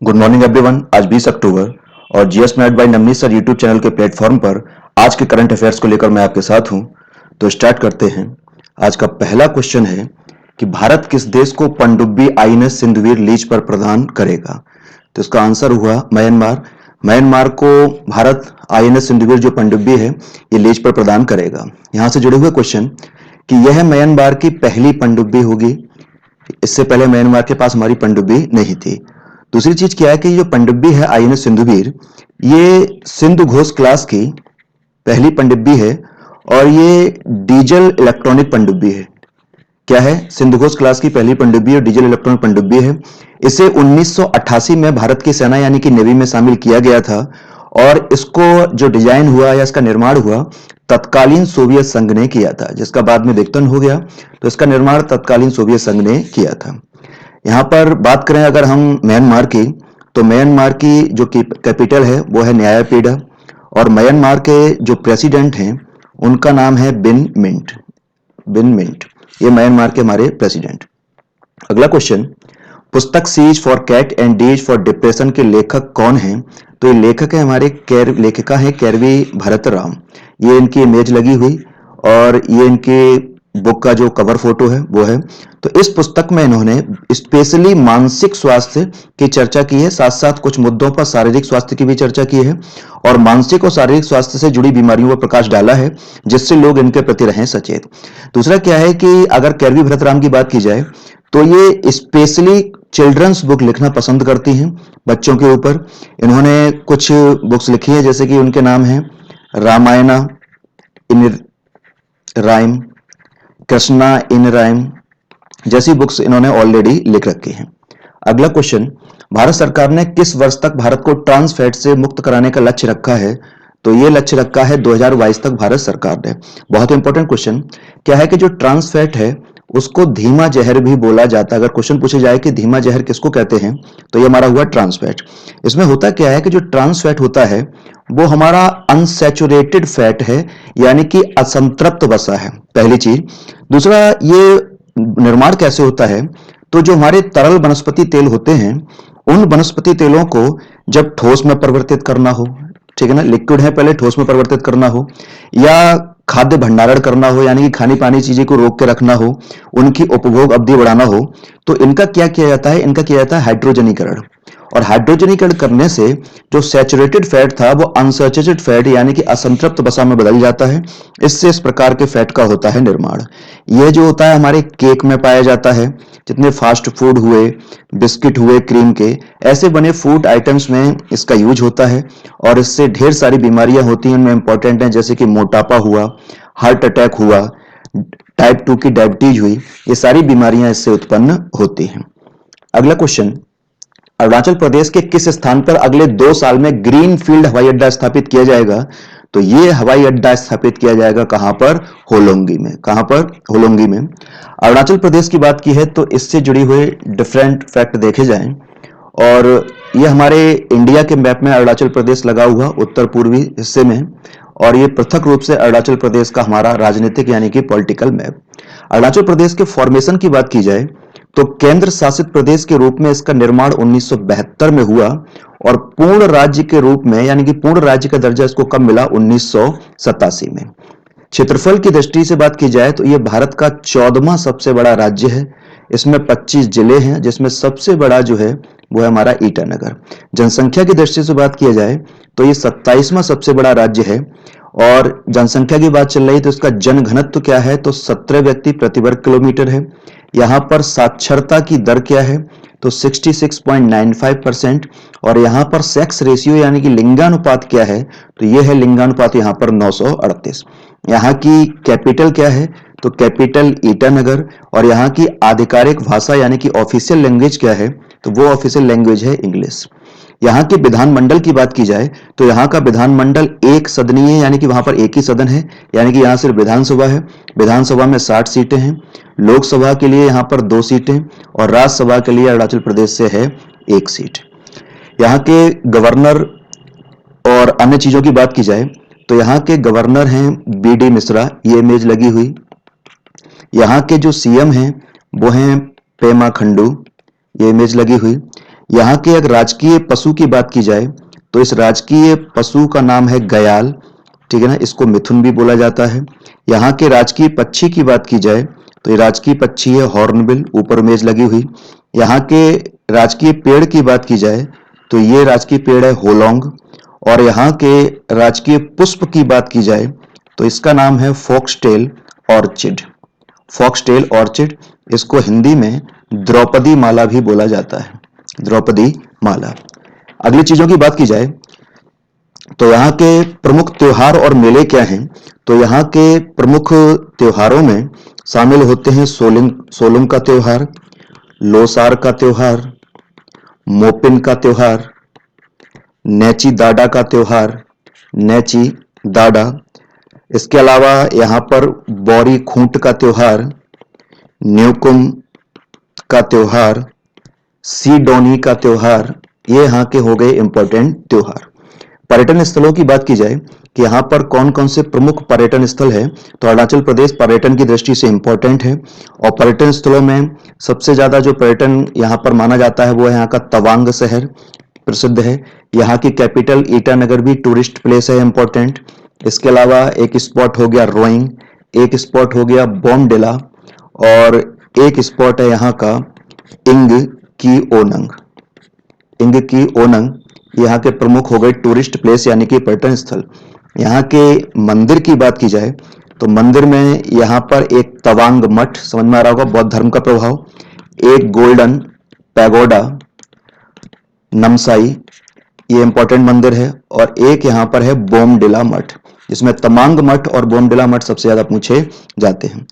Good morning everyone. आज 20 अक्टूबर और GS math bye Navneet sir YouTube channel के प्लेटफॉर्म पर आज के करंट अफेयर्स को लेकर मैं आपके साथ हूं। तो स्टार्ट करते हैं। आज का पहला क्वेश्चन है कि भारत किस देश को पनडुब्बी आईएनएस सिंधुवीर लीज पर प्रदान करेगा। तो इसका आंसर हुआ म्यांमार। म्यांमार को भारत आईएनएस सिंधुवीर जो पनडुब्बी है ये लीज पर प्रदान करेगा। यहां से जुड़े हुए क्वेश्चन कि यह म्यांमार की पहली पनडुब्बी होगी। इससे पहले म्यांमार के पास हमारी पनडुब्बी नहीं थी। दूसरी चीज क्या है कि जो पनडुब्बी है आईएनएस सिंधुवीर ये सिंधु घोष क्लास की पहली पनडुब्बी है और ये डीजल इलेक्ट्रॉनिक पनडुब्बी है। क्या है? सिंधु घोष क्लास की पहली पनडुब्बी और डीजल इलेक्ट्रॉनिक पनडुब्बी है। इसे 1988 में भारत की सेना यानी कि नेवी में शामिल किया गया था और इसको जो डिजाइन हुआ या इसका निर्माण हुआ तत्कालीन सोवियत संघ ने किया था, जिसका बाद में विघटन हो गया। तो इसका निर्माण तत्कालीन सोवियत संघ ने किया था। यहां पर बात करें अगर हम म्यांमार की, तो म्यांमार की जो कैपिटल है वो है न्यायपीढ़ा और म्यांमार के जो प्रेसिडेंट हैं उनका नाम है बिन मिंट। बिन मिंट ये म्यांमार के हमारे प्रेसिडेंट। अगला क्वेश्चन, पुस्तक Cs for cat and Ds for depression के लेखक कौन हैं? तो ये लेखक है हमारे लेखिका है कैरवी भरतराम। ये इनकी इमेज लगी हुई और ये इनकी बुक का जो कवर फोटो है वो है। तो इस पुस्तक में इन्होंने स्पेशली मानसिक स्वास्थ्य की चर्चा की है, साथ साथ कुछ मुद्दों पर शारीरिक स्वास्थ्य की भी चर्चा की है और मानसिक और शारीरिक स्वास्थ्य से जुड़ी बीमारियों पर प्रकाश डाला है जिससे लोग इनके प्रति रहें सचेत। दूसरा क्या है कि अगर कैरवी भरतराम की बात की जाए तो ये स्पेशली चिल्ड्रंस बुक लिखना पसंद करती हैं बच्चों के ऊपर। इन्होंने कुछ बुक्स लिखी है जैसे कि उनके नाम है रामायणा इन राइम, कृष्णा इन राइम जैसी बुक्स इन्होंने ऑलरेडी लिख रखी हैं। अगला क्वेश्चन, भारत सरकार ने किस वर्ष तक भारत को ट्रांस फैट से मुक्त कराने का लक्ष्य रखा है? तो ये लक्ष्य रखा है 2022 तक भारत सरकार ने। बहुत इंपॉर्टेंट क्वेश्चन क्या है कि जो ट्रांस फैट है उसको धीमा जहर भी बोला जाता है। अगर क्वेश्चन पूछे जाए कि धीमा जहर किसको कहते हैं तो ये हमारा हुआ ट्रांस फैट। इसमें होता क्या है कि जो ट्रांस फैट होता है वो हमारा अनसैचुरेटेड फैट है यानी कि असंतृप्त वसा है, पहली चीज। दूसरा, ये निर्माण कैसे होता है? तो जो हमारे तरल वनस्पति तेल होते हैं उन वनस्पति तेलों को जब ठोस में परिवर्तित करना हो, ठीक है ना, लिक्विड है पहले ठोस में परिवर्तित करना हो या खाद्य भंडारण करना हो यानी कि खानी पानी चीजें को रोक के रखना हो, उनकी उपभोग अवधि बढ़ाना हो, तो इनका क्या किया जाता है? इनका किया जाता है हाइड्रोजनीकरण। और हाइड्रोजनीकरण करने से जो सैचुरेटेड फैट था वो अनसैचुरेटेड फैट यानी कि असंतृप्त वसा में बदल जाता है। इससे इस प्रकार के फैट का होता है निर्माण। यह जो होता है हमारे केक में पाया जाता है, जितने फास्ट फूड हुए, बिस्किट हुए क्रीम के, ऐसे बने फूड आइटम्स में इसका यूज होता है और इससे ढेर सारी बीमारियां होती हैं। उनमें इंपॉर्टेंट हैं जैसे कि मोटापा हुआ, हार्ट अटैक हुआ, टाइप 2 की डायबिटीज हुई, ये सारी बीमारियां इससे उत्पन्न होती हैं। अगला क्वेश्चन, अरुणाचल प्रदेश के किस स्थान पर अगले 2 साल में ग्रीन फील्ड हवाई अड्डा स्थापित किया जाएगा? तो ये हवाई अड्डा स्थापित किया जाएगा कहां पर? होलोंगी में। कहां पर? होलोंगी में। अरुणाचल प्रदेश की बात की है तो इससे जुड़ी हुई डिफरेंट फैक्ट देखे जाएं और ये हमारे इंडिया के मैप में अरुणाचल प्रदेश लगा हुआ उत्तर पूर्वी हिस्से में और ये पृथक रूप से अरुणाचल प्रदेश का हमारा राजनीतिक यानी कि पॉलिटिकल मैप। अरुणाचल प्रदेश के फॉर्मेशन की बात की जाए तो केंद्र शासित प्रदेश के रूप में इसका निर्माण 1972 में हुआ और पूर्ण राज्य के रूप में यानी कि पूर्ण राज्य का दर्जा इसको कब मिला? 1987 में। क्षेत्रफल की दृष्टि से बात की जाए तो यह भारत का 14वां सबसे बड़ा राज्य है। इसमें 25 जिले हैं जिसमें सबसे बड़ा जो है वो है हमारा ईटानगर। जनसंख्या की दृष्टि से बात किया जाए तो ये 27वां सबसे बड़ा राज्य है और जनसंख्या की बात चल रही तो इसका जनघनत्व क्या है? तो 17 व्यक्ति प्रति वर्ग किलोमीटर है। यहां पर साक्षरता की दर क्या है? तो 66.95% और यहां पर सेक्स रेशियो यानी कि लिंगानुपात क्या है? तो यह है लिंगानुपात यहां पर 938। यहाँ की कैपिटल क्या है? तो कैपिटल ईटानगर और यहाँ की आधिकारिक भाषा यानी कि ऑफिशियल लैंग्वेज क्या है? तो वो ऑफिशियल लैंग्वेज है इंग्लिश। यहाँ के विधानमंडल की बात की जाए तो यहाँ का विधानमंडल एक सदनीय है यानी कि वहां पर एक ही सदन है यानी कि यहाँ सिर्फ विधानसभा है। विधानसभा में 60 सीटें हैं। लोकसभा के लिए यहाँ पर 2 सीटें और राज्यसभा के लिए अरुणाचल प्रदेश से है 1 सीट। यहाँ के गवर्नर और अन्य चीजों की बात की जाए तो यहाँ के गवर्नर हैं बी.डी. मिश्रा, ये इमेज लगी हुई। यहाँ के जो सीएम हैं वो हैं पेमा खंडू, ये इमेज लगी हुई। यहाँ के अगर राजकीय पशु की बात की जाए तो इस राजकीय पशु का नाम है गयाल, ठीक है ना, इसको मिथुन भी बोला जाता है। यहाँ के राजकीय पक्षी की बात की जाए तो ये राजकीय पक्षी है हॉर्नबिल, ऊपर इमेज लगी हुई। यहाँ के राजकीय पेड़ की बात की जाए तो ये राजकीय पेड़ है होलोंग। और यहाँ के राजकीय पुष्प की बात की जाए तो इसका नाम है फॉक्सटेल ऑर्चिड। फॉक्सटेल ऑर्चिड, इसको हिंदी में द्रौपदी माला भी बोला जाता है, द्रौपदी माला। अगली चीजों की बात की जाए तो यहाँ के प्रमुख त्योहार और मेले क्या हैं, तो यहाँ के प्रमुख त्योहारों में शामिल होते हैं सोलुंग का त्योहार, लोसार का त्योहार, मोपिन का त्योहार, नेची दाडा का त्योहार, नेची दाडा। इसके अलावा यहाँ पर बौरी खूंट का त्योहार, न्यूकुम का त्योहार, सीडोनी का त्योहार, ये यहाँ के हो गए इंपॉर्टेंट त्योहार। पर्यटन स्थलों की बात की जाए कि यहाँ पर कौन कौन से प्रमुख पर्यटन स्थल है, तो अरुणाचल प्रदेश पर्यटन की दृष्टि से इंपॉर्टेंट है। और पर्यटन स्थलों में सबसे ज्यादा जो पर्यटन यहाँ पर माना जाता है वो है यहाँ का तवांग शहर प्रसिद्ध है। यहाँ की कैपिटल ईटानगर भी टूरिस्ट प्लेस है इंपॉर्टेंट। इसके अलावा एक स्पॉट हो गया रोइंग, एक स्पॉट हो गया बोमडिला, और एक स्पॉट है यहाँ का इंग की ओनंग। इंग की ओनंग यहाँ के प्रमुख हो गए टूरिस्ट प्लेस यानी कि पर्यटन स्थल। यहाँ के मंदिर की बात की जाए तो मंदिर में यहाँ पर एक तवांग मठ, समझ में आ रहा होगा, बौद्ध धर्म का प्रभाव, एक गोल्डन पैगोडा नमसाई, ये इंपॉर्टेंट मंदिर है, और एक यहाँ पर है बोमडिला मठ, जिसमें तमांग मठ और बोमडिला मठ सबसे ज्यादा पूछे जाते हैं।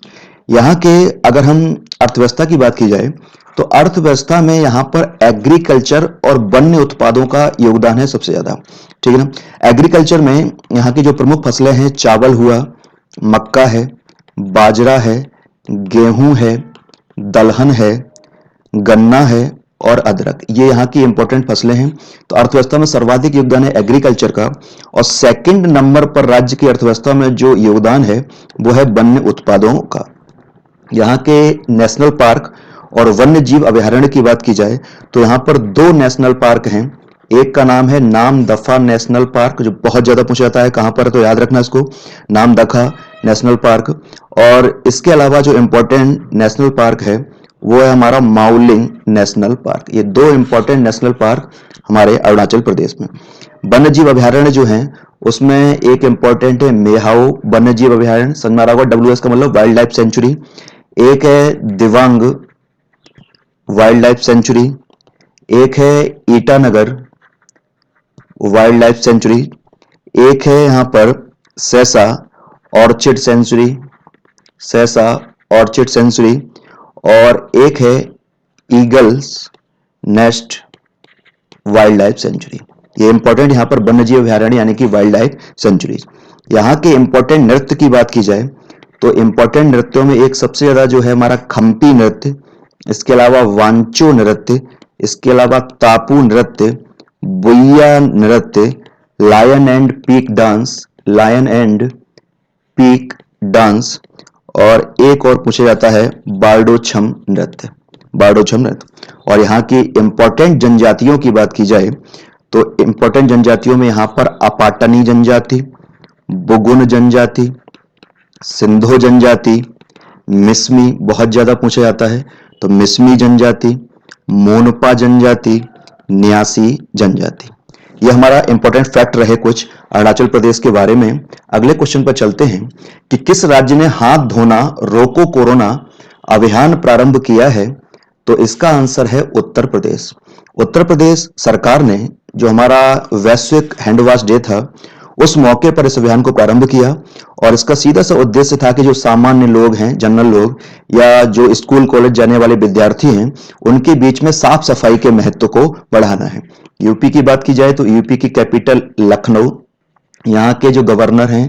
यहाँ के अगर हम अर्थव्यवस्था की बात की जाए तो अर्थव्यवस्था में यहाँ पर एग्रीकल्चर और वन्य उत्पादों का योगदान है सबसे ज्यादा, ठीक है ना। एग्रीकल्चर में यहाँ की जो प्रमुख फसलें हैं, चावल हुआ, मक्का है, बाजरा है, गेहूं है, दलहन है, गन्ना है और अदरक, ये यहाँ की इंपॉर्टेंट फसलें हैं। तो अर्थव्यवस्था में सर्वाधिक योगदान है एग्रीकल्चर का। और सेकंड नंबर पर राज्य की अर्थव्यवस्था में जो योगदान है वो है वन्य उत्पादों का। यहाँ के नेशनल पार्क और वन्य जीव अभयारण्य की बात की जाए तो यहाँ पर 2 नेशनल पार्क हैं। एक का नाम है नामदफा नेशनल पार्क, जो बहुत ज्यादा पूछा जाता है कहां पर, तो याद रखना इसको, नामदफा नेशनल पार्क। और इसके अलावा जो इंपॉर्टेंट नेशनल पार्क है वो है हमारा माउलिंग नेशनल पार्क। ये 2 इंपॉर्टेंट नेशनल पार्क हमारे अरुणाचल प्रदेश में। वन्य जीव अभयारण्य जो है उसमें एक इंपॉर्टेंट है मेहाओ वन्य जीव अभयारण्य, समझ में आ रहा होगा, WS का मतलब वाइल्ड लाइफ सेंचुरी। एक है दिवांग वाइल्ड लाइफ सेंचुरी, एक है ईटानगर वाइल्ड लाइफ सेंचुरी, एक है यहाँ पर सैसा ऑर्चिड सेंचुरी, सैसा ऑर्चिड सेंचुरी, और एक है eagles nest wild life sanctuary. ये इंपॉर्टेंट यहाँ पर वन्यजीव अभयारण्य यानी कि वाइल्ड लाइफ सेंचुरी। यहाँ के इंपॉर्टेंट नृत्य की बात की जाए तो इंपॉर्टेंट नृत्यों में एक सबसे ज्यादा जो है हमारा खम्पी नृत्य, इसके अलावा वांचो नृत्य, इसके अलावा तापू नृत्य, बुइया नृत्य, lion and peak dance, lion and peak dance, और एक और पूछा जाता है बारडोछम नृत्य, बारडोछम नृत्य। और यहाँ की इंपॉर्टेंट जनजातियों की बात की जाए तो इंपॉर्टेंट जनजातियों में यहाँ पर अपाटनी जनजाति, बुगुन जनजाति, सिंधो जनजाति, मिसमी बहुत ज्यादा पूछा जाता है तो मिसमी जनजाति, मोनपा जनजाति, न्यासी जनजाति। ये हमारा इंपॉर्टेंट फैक्ट रहे कुछ अरुणाचल प्रदेश के बारे में। अगले क्वेश्चन पर चलते हैं कि किस राज्य ने हाथ धोना रोको कोरोना अभियान प्रारंभ किया है, तो इसका आंसर है उत्तर प्रदेश। उत्तर प्रदेश सरकार ने जो हमारा वैश्विक हैंड वॉश डे था उस मौके पर इस अभियान को प्रारंभ किया, और इसका सीधा सा उद्देश्य था कि जो सामान्य लोग हैं, जनरल लोग, या जो स्कूल कॉलेज जाने वाले विद्यार्थी हैं, उनके बीच में साफ सफाई के महत्व को बढ़ाना है। यूपी की बात की जाए तो यूपी की कैपिटल लखनऊ, यहाँ के जो गवर्नर हैं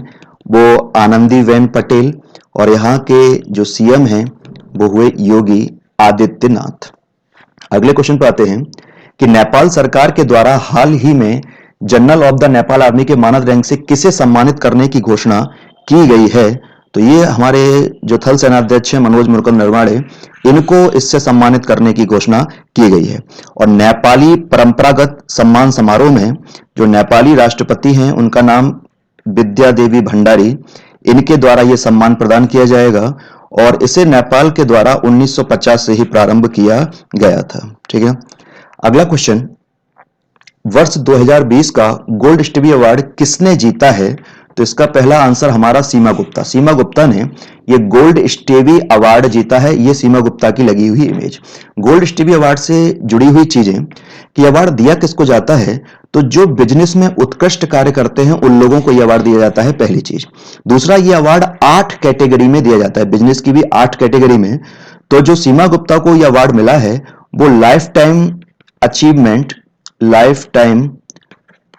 वो आनंदीबेन पटेल, और यहाँ के जो सीएम हैं वो हुए योगी आदित्यनाथ। अगले क्वेश्चन पर आते हैं कि नेपाल सरकार के द्वारा हाल ही में general of the Nepal army के मानद रैंक से किसे सम्मानित करने की घोषणा की गई है, तो ये हमारे जो थल सेनाध्यक्ष हैं मनोज मुकुंद नरवाणे, इनको इससे सम्मानित करने की घोषणा की गई है। और नेपाली परंपरागत सम्मान समारोह में जो नेपाली राष्ट्रपति हैं उनका नाम विद्या देवी भंडारी, इनके द्वारा यह सम्मान प्रदान किया जाएगा और इसे नेपाल के द्वारा 1950 से ही प्रारंभ किया गया था। ठीक है, अगला क्वेश्चन, वर्ष 2020 का गोल्ड स्टीवी अवार्ड किसने जीता है? तो इसका पहला आंसर हमारा सीमा गुप्ता। सीमा गुप्ता ने ये गोल्ड स्टीवी अवार्ड जीता है। ये सीमा गुप्ता की लगी हुई इमेज। गोल्ड स्टीवी अवार्ड से जुड़ी हुई चीजें कि अवार्ड दिया किसको जाता है, तो जो बिजनेस में उत्कृष्ट कार्य करते हैं उन लोगों को यह अवार्ड दिया जाता है, पहली चीज। दूसरा, ये अवार्ड 8 कैटेगरी में दिया जाता है, बिजनेस की भी 8 कैटेगरी में। तो जो सीमा गुप्ता को यह अवार्ड मिला है वो लाइफ टाइम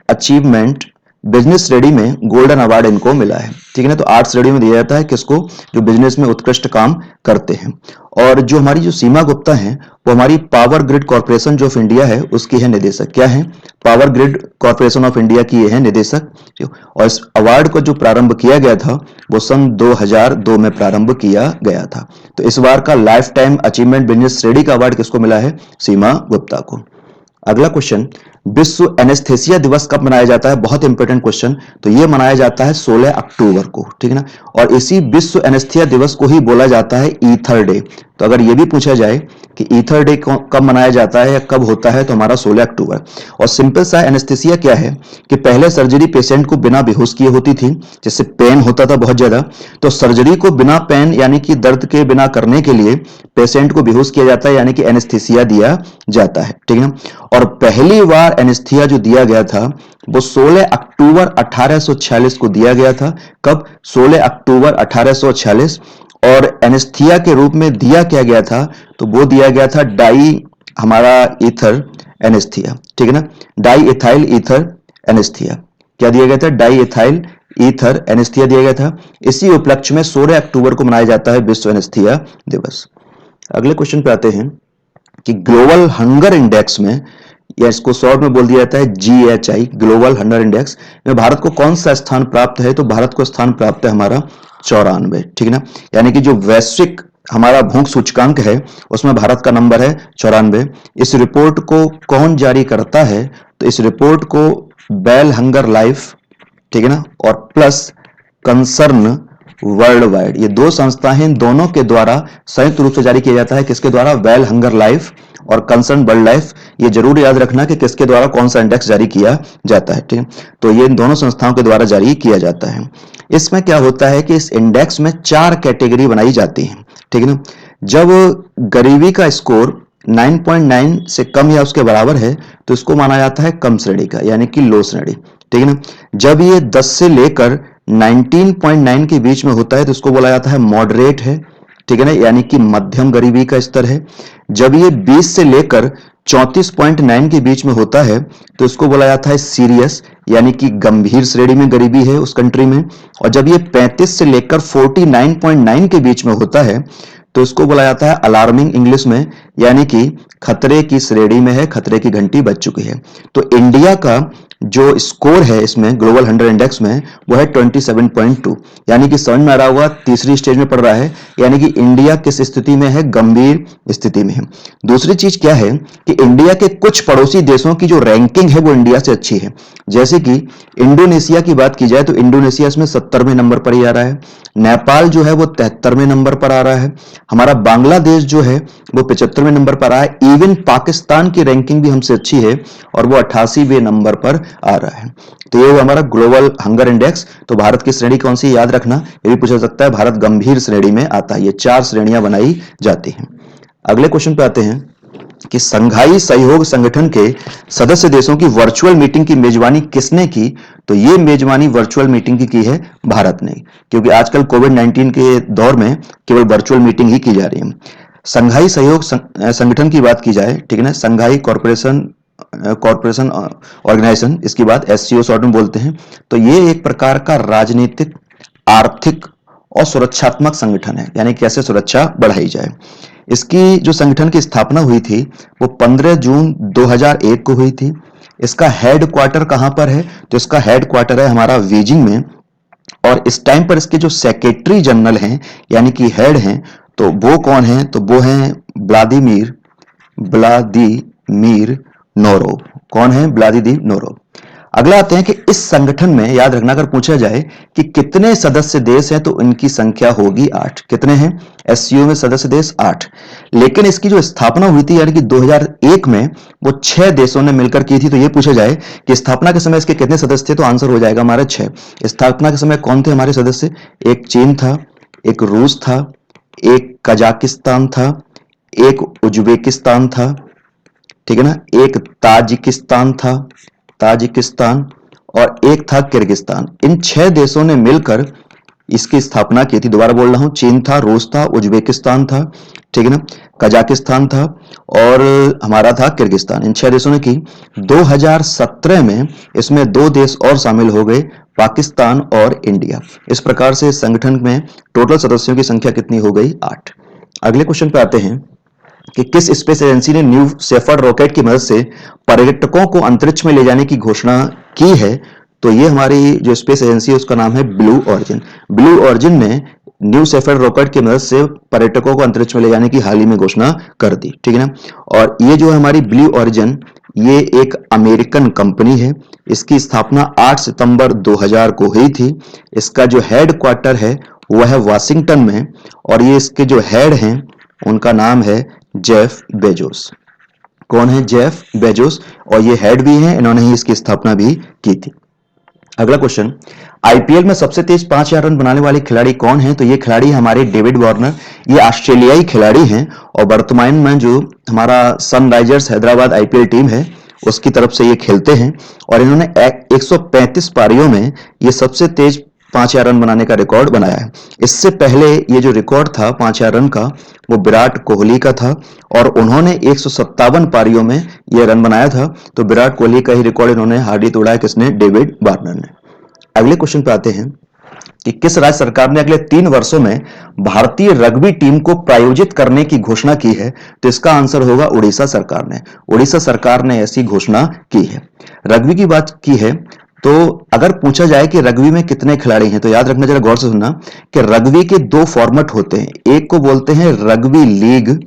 अचीवमेंट बिजनेस श्रेणी में गोल्डन अवार्ड इनको मिला है। ठीक है ना, तो 8 श्रेणी में दिया जाता है किसको, जो बिजनेस में उत्कृष्ट काम करते हैं। और जो हमारी जो सीमा गुप्ता है वो हमारी पावर ग्रिड कॉर्पोरेशन जो ऑफ इंडिया है उसकी है निदेशक। क्या है? Power grid corporation of India की ये है निदेशक। और इस अवार्ड को जो प्रारंभ किया गया था वो सन 2002 में प्रारंभ किया गया था। तो इस बार का लाइफ टाइम अचीवमेंट बिजनेस श्रेणी का अवार्ड किसको मिला है? सीमा गुप्ता को। अगला क्वेश्चन, विश्व एनेस्थेसिया दिवस कब मनाया जाता है? बहुत इंपॉर्टेंट क्वेश्चन। तो यह मनाया जाता है 16 अक्टूबर को। ठीक है ना, और इसी विश्व एनेस्थेसिया दिवस को ही बोला जाता है ईथर डे। तो अगर यह भी पूछा जाए कि ईथर डे कब मनाया जाता है या कब होता है, तो हमारा 16 अक्टूबर। और सिंपल सा एनेस्थेसिया क्या है कि पहले सर्जरी पेशेंट को बिना बेहोश किए होती थी, जिससे पेन होता था बहुत ज्यादा। तो सर्जरी को बिना पेन यानी कि दर्द के बिना करने के लिए पेशेंट को बेहोश किया जाता है, यानी कि एनेस्थेसिया दिया जाता है। ठीक है, और पहली बार एनेस्थेसिया जो दिया गया था वो 16 अक्टूबर 1846 को दिया गया था। कब? 16 अक्टूबर 1846। और एनेस्थेसिया के रूप में दिया क्या गया था? तो वो दिया गया था हमारा ईथर एनेस्थेसिया। ठीक है ना, डाई इथाइल ईथर एनेस्थेसिया। क्या दिया गया था? डाई इथाइल ईथर एनेस्थेसिया दिया गया था। इसी उपलक्ष्य में 16 अक्टूबर को मनाया जाता है विश्व एनेस्थेसिया दिवस। अगले क्वेश्चन पे आते हैं कि ग्लोबल हंगर इंडेक्स में, या इसको शॉर्ट में बोल दिया जाता है GHI, ग्लोबल हंगर इंडेक्स में भारत को कौन सा स्थान प्राप्त है? तो भारत को स्थान प्राप्त है हमारा 94। ठीक है ना, यानी कि जो वैश्विक हमारा भूख सूचकांक है उसमें भारत का नंबर है 94। इस रिपोर्ट को कौन जारी करता है? तो इस रिपोर्ट को बेल हंगर लाइफ, ठीक है ना, और प्लस कंसर्न वर्ल्ड वाइड, ये दो संस्थाएं हैं, दोनों के द्वारा संयुक्त रूप से जारी किया जाता है। किसके द्वारा? वेल हंगर लाइफ और कंसर्न वर्ल्ड लाइफ। ये जरूर याद रखना कि किसके द्वारा कौन सा इंडेक्स जारी किया जाता है। ठीक है, तो ये इन दोनों संस्थाओं के द्वारा जारी किया जाता है। इसमें क्या होता है कि इस इंडेक्स में 4 कैटेगरी बनाई जाती है। ठीक है ना, जब गरीबी का स्कोर 9.9 से कम या उसके बराबर है तो इसको माना जाता है कम श्रेणी का, यानी कि लो श्रेणी। ठीक है ना, जब ये 10 से लेकर 19.9 के बीच में होता है तो इसको बोला जाता है मॉडरेट है। ठीक है ना, यानी कि मध्यम गरीबी का स्तर है। जब ये 20 से लेकर 34.9 के बीच में होता है तो इसको बोला जाता है सीरियस, यानी कि गंभीर श्रेणी में गरीबी है उस कंट्री में। और जब ये 35 से लेकर 49.9 के बीच में होता है तो इसको बोला जाता है अलार्मिंग इंग्लिश में, यानी कि खतरे की श्रेणी में है, खतरे की घंटी बज चुकी है। तो इंडिया का जो स्कोर है इसमें ग्लोबल हंगर इंडेक्स में वो है 27.2, यानी कि समझ में आ रहा होगा तीसरी स्टेज में पड़ रहा है, यानी कि इंडिया किस स्थिति में है? गंभीर स्थिति में है। दूसरी चीज क्या है कि इंडिया के कुछ पड़ोसी देशों की जो रैंकिंग है वो इंडिया से अच्छी है। जैसे कि इंडोनेशिया की बात की जाए तो इंडोनेशिया इसमें 70वें नंबर पर ही आ रहा है। नेपाल जो है वो 73वें नंबर पर आ रहा है। हमारा बांग्लादेश जो है वो 75वें नंबर पर आ रहा है। इवन पाकिस्तान की रैंकिंग भी हमसे अच्छी है और वो 88वें नंबर पर आ रहा है। तो ये हमारा ग्लोबल हंगर इंडेक्स। तो भारत की श्रेणी कौन सी याद रखना, ये भी पूछा सकता है। भारत गंभीर श्रेणी में आता है। ये 4 श्रेणियां बनाई जाती हैं। अगले क्वेश्चन पे आते हैं कि संघाई सहयोग संगठन के सदस्य देशों की वर्चुअल मीटिंग की मेजबानी किसने की? तो ये मेजबानी वर्चुअल मीटिंग की है भारत ने, क्योंकि आजकल कोविड-19 के दौर में केवल वर्चुअल मीटिंग ही की जा रही है। संघाई सहयोग संगठन की बात की जाए, ठीक है ना, संघाई कॉर्पोरेशन ऑर्गेनाइजेशन, इसकी बात SCO शॉर्ट में बोलते हैं। तो ये एक प्रकार का राजनीतिक, आर्थिक और सुरक्षात्मक संगठन है, यानी कैसे सुरक्षा बढ़ाई जाए। इसकी जो संगठन की स्थापना हुई थी वो 15 जून 2001 को हुई थी। इसका हेड क्वार्टर कहां पर है? तो इसका हेड क्वार्टर है हमारा बीजिंग में, और इस टाइम पर इसके जो सेक्रेटरी जनरल हैं यानी कि हेड हैं, तो वो कौन हैं? तो वो हैं व्लादिमीर व्लादिमीर नोरोव। कौन है? Vladimir Norov. अगला आते हैं कि इस संगठन में, याद रखना अगर पूछा जाए कि कितने सदस्य देश हैं, तो इनकी संख्या होगी 8। कितने हैं एससीओ में सदस्य देश? 8। लेकिन इसकी जो स्थापना हुई थी यानी कि 2001 में, वो 6 देशों ने मिलकर की थी। तो ये पूछा जाए कि स्थापना के समय इसके कितने सदस्य थे, तो आंसर हो जाएगा हमारा 6। स्थापना के समय कौन थे हमारे सदस्य? एक चीन था, एक रूस था, एक कजाकिस्तान था, एक उज्बेकिस्तान था, ठीक है ना, एक ताजिकिस्तान था, ताजिकिस्तान, और एक था किर्गिस्तान। इन 6 देशों ने मिलकर इसकी स्थापना की थी। दोबारा बोल रहा हूं, चीन था, रूस था, उज्बेकिस्तान था, ठीक है ना, कजाकिस्तान था, और हमारा था किर्गिस्तान। इन 6 देशों ने की। 2017 में इसमें 2 देश और शामिल हो गए, पाकिस्तान और इंडिया। इस प्रकार से संगठन में टोटल सदस्यों की संख्या कितनी हो गई? 8। अगले क्वेश्चन पे आते हैं कि किस स्पेस एजेंसी ने न्यू शेफर्ड रॉकेट की मदद से पर्यटकों को अंतरिक्ष में ले जाने की घोषणा की है? तो ये हमारी जो स्पेस एजेंसी है उसका नाम है ब्लू ऑरिजिन। ब्लू ऑरिजिन ने न्यू शेफर्ड रॉकेट की मदद से पर्यटकों को अंतरिक्ष में ले जाने की हाल ही में घोषणा कर दी, ठीक है ना। और ये जो है हमारी ब्लू ऑरिजिन, ये एक अमेरिकन कंपनी है। इसकी स्थापना 8 सितंबर 2000 को हुई थी। इसका जो हेड क्वार्टर है वह है वाशिंगटन में, और ये इसके जो हेड हैं उनका नाम है जेफ बेजोस। कौन है? Jeff Bezos. और ये हेड भी हैं, इन्होंने ही इसकी स्थापना भी की थी। अगला क्वेश्चन, आईपीएल में सबसे तेज 5000 रन बनाने वाले खिलाड़ी कौन है? तो ये खिलाड़ी हमारे डेविड वार्नर, ये ऑस्ट्रेलियाई खिलाड़ी हैं, और वर्तमान में जो हमारा सनराइजर्स हैदराबाद आईपीएल टीम है उसकी तरफ से ये खेलते हैं। और इन्होंने 135 पारियों में ये सबसे तेज 5000 रन बनाने का रिकॉर्ड बनाया है। इससे पहले ये जो रिकॉर्ड था 5000 रन का, वो विराट कोहली का था, और उन्होंने 157 पारियों में ये रन बनाया था। तो विराट कोहली का ही रिकॉर्ड इन्होंने हार्डी तोड़ा, किसने? डेविड वार्नर ने। अगले क्वेश्चन पे आते हैं कि किस राज्य सरकार ने अगले 3 वर्षों में भारतीय रग्बी टीम को प्रायोजित करने की घोषणा की है? तो इसका आंसर होगा उड़ीसा सरकार ने। उड़ीसा सरकार ने ऐसी घोषणा की है। रग्बी की बात की है, तो अगर पूछा जाए कि रग्बी में कितने खिलाड़ी हैं, तो याद रखना, जरा गौर से सुनना कि रग्बी के 2 फॉर्मेट होते हैं। एक को बोलते हैं रग्बी लीग,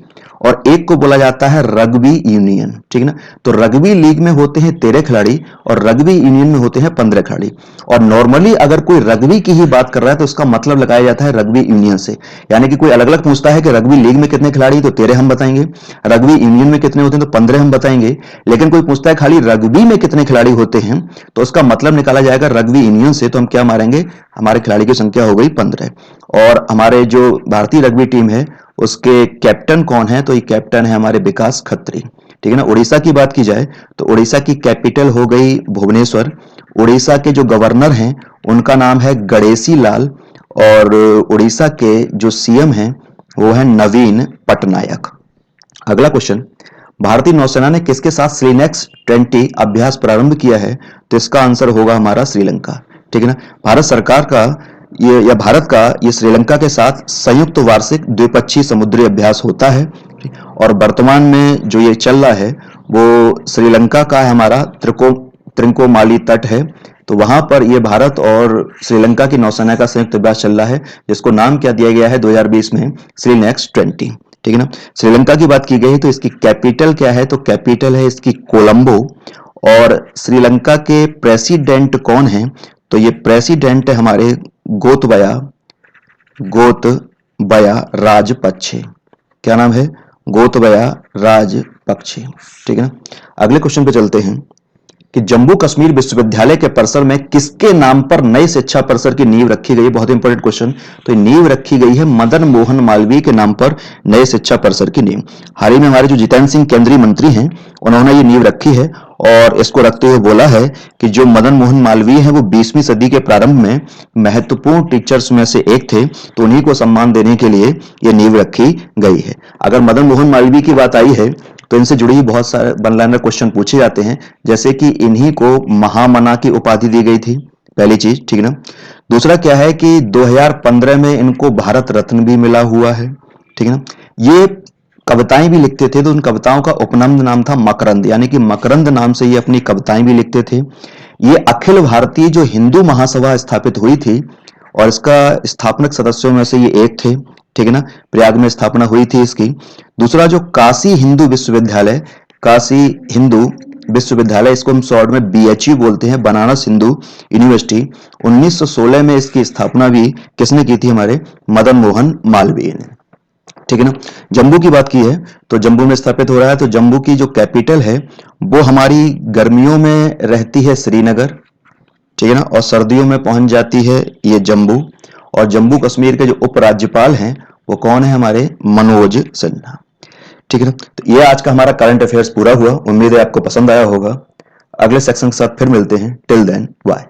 और एक को बोला जाता है रग्बी यूनियन, ठीक है ना। तो रग्बी लीग में होते हैं 13 खिलाड़ी, और रग्बी यूनियन में होते हैं 15 खिलाड़ी। और नॉर्मली अगर कोई रग्बी की ही बात कर रहा है तो उसका मतलब लगाया जाता है रग्बी यूनियन से। यानी कि कोई अलग अलग पूछता है कि रग्बी लीग में कितने खिलाड़ी, तो 13 हम बताएंगे। रग्बी यूनियन में कितने होते हैं, तो 15 हम बताएंगे। लेकिन कोई पूछता है खाली रग्बी में कितने खिलाड़ी होते हैं, तो उसका मतलब निकाला जाएगा रग्बी यूनियन से। तो हम क्या मारेंगे? हमारे खिलाड़ी की संख्या हो गई 15। और हमारे जो भारतीय रग्बी टीम है उसके कैप्टन कौन है? तो ये कैप्टन है हमारे विकास खत्री, ठीक है ना। उड़ीसा की बात की जाए तो उड़ीसा की कैपिटल हो गई भुवनेश्वर। उड़ीसा के जो गवर्नर हैं उनका नाम है गणेशी लाल, और उड़ीसा के जो सीएम हैं वो है नवीन पटनायक। अगला क्वेश्चन, भारतीय नौसेना ने किसके साथ श्रीनेक्स 20 अभ्यास प्रारंभ किया है? तो इसका आंसर होगा हमारा श्रीलंका, ठीक है ना। भारत सरकार का ये, या भारत का ये श्रीलंका के साथ संयुक्त वार्षिक द्विपक्षीय समुद्री अभ्यास होता है। और वर्तमान में जो ये चल रहा है वो श्रीलंका का है, हमारा त्रिकोमाली तट है। तो वहां पर ये भारत और श्रीलंका की नौसेना का संयुक्त अभ्यास चल रहा है, जिसको नाम क्या दिया गया है 2020 में? श्रीनेक्स 20, ठीक है ना। श्रीलंका की बात की गई तो इसकी कैपिटल क्या है? तो कैपिटल है इसकी कोलंबो। और श्रीलंका के प्रेसिडेंट कौन है? तो ये प्रेसिडेंट है हमारे गोतबया राजपक्षे। क्या नाम है? गोतबया राजपक्षे, ठीक है ना। अगले क्वेश्चन पे चलते हैं कि जम्मू कश्मीर विश्वविद्यालय के परिसर में किसके नाम पर नए शिक्षा परिसर की नींव रखी गई? बहुत इंपॉर्टेंट क्वेश्चन। तो नींव रखी गई है मदन मोहन मालवीय के नाम पर नए शिक्षा परिसर की नींव। हाल ही में हमारे जो जितेंद्र सिंह केंद्रीय मंत्री हैं उन्होंने ये नींव रखी है, और इसको रखते हुए बोला है कि जो मदन मोहन मालवीय हैं वो 20वीं सदी के प्रारंभ में महत्वपूर्ण टीचर्स में से एक थे, तो उन्हीं को सम्मान देने के लिए ये नींव रखी गई है। अगर मदन मोहन मालवीय की बात आई है तो इनसे जुड़ी ही बहुत सारे वन लाइनर क्वेश्चन पूछे जाते हैं, जैसे कि इन्हीं को महामना की उपाधि दी गई थी, पहली चीज, ठीक है ना। दूसरा क्या है कि 2015 में इनको भारत रत्न भी मिला हुआ है, ठीक है ना। ये कविताएं भी लिखते थे, तो उन कविताओं का उपनाम नाम था मकरंद, यानी कि मकरंद नाम से ये अपनी कविताएं भी लिखते थे। ये अखिल भारतीय जो हिंदू महासभा स्थापित हुई थी और इसका स्थापनक सदस्यों में से ये एक थे, ठीक है ना। प्रयाग में स्थापना हुई थी इसकी। दूसरा जो काशी हिंदू विश्वविद्यालय, काशी हिंदू विश्वविद्यालय, इसको हम शॉर्ट में BHU बोलते हैं, बनारस हिंदू यूनिवर्सिटी, 1916 में इसकी स्थापना भी किसने की थी? हमारे मदन मोहन मालवीय ने, ठीक है ना। जम्मू की बात की है तो जम्मू में स्थापित हो रहा है। तो जम्मू की जो कैपिटल है वो हमारी गर्मियों में रहती है श्रीनगर, ठीक है ना, और सर्दियों में पहुंच जाती है ये जम्मू। और जम्मू कश्मीर के जो उपराज्यपाल हैं वो कौन है? हमारे मनोज सिन्हा, ठीक है ना। तो ये आज का हमारा करंट अफेयर्स पूरा हुआ। उम्मीद है आपको पसंद आया होगा। अगले सेक्शन के साथ फिर मिलते हैं। Till then bye.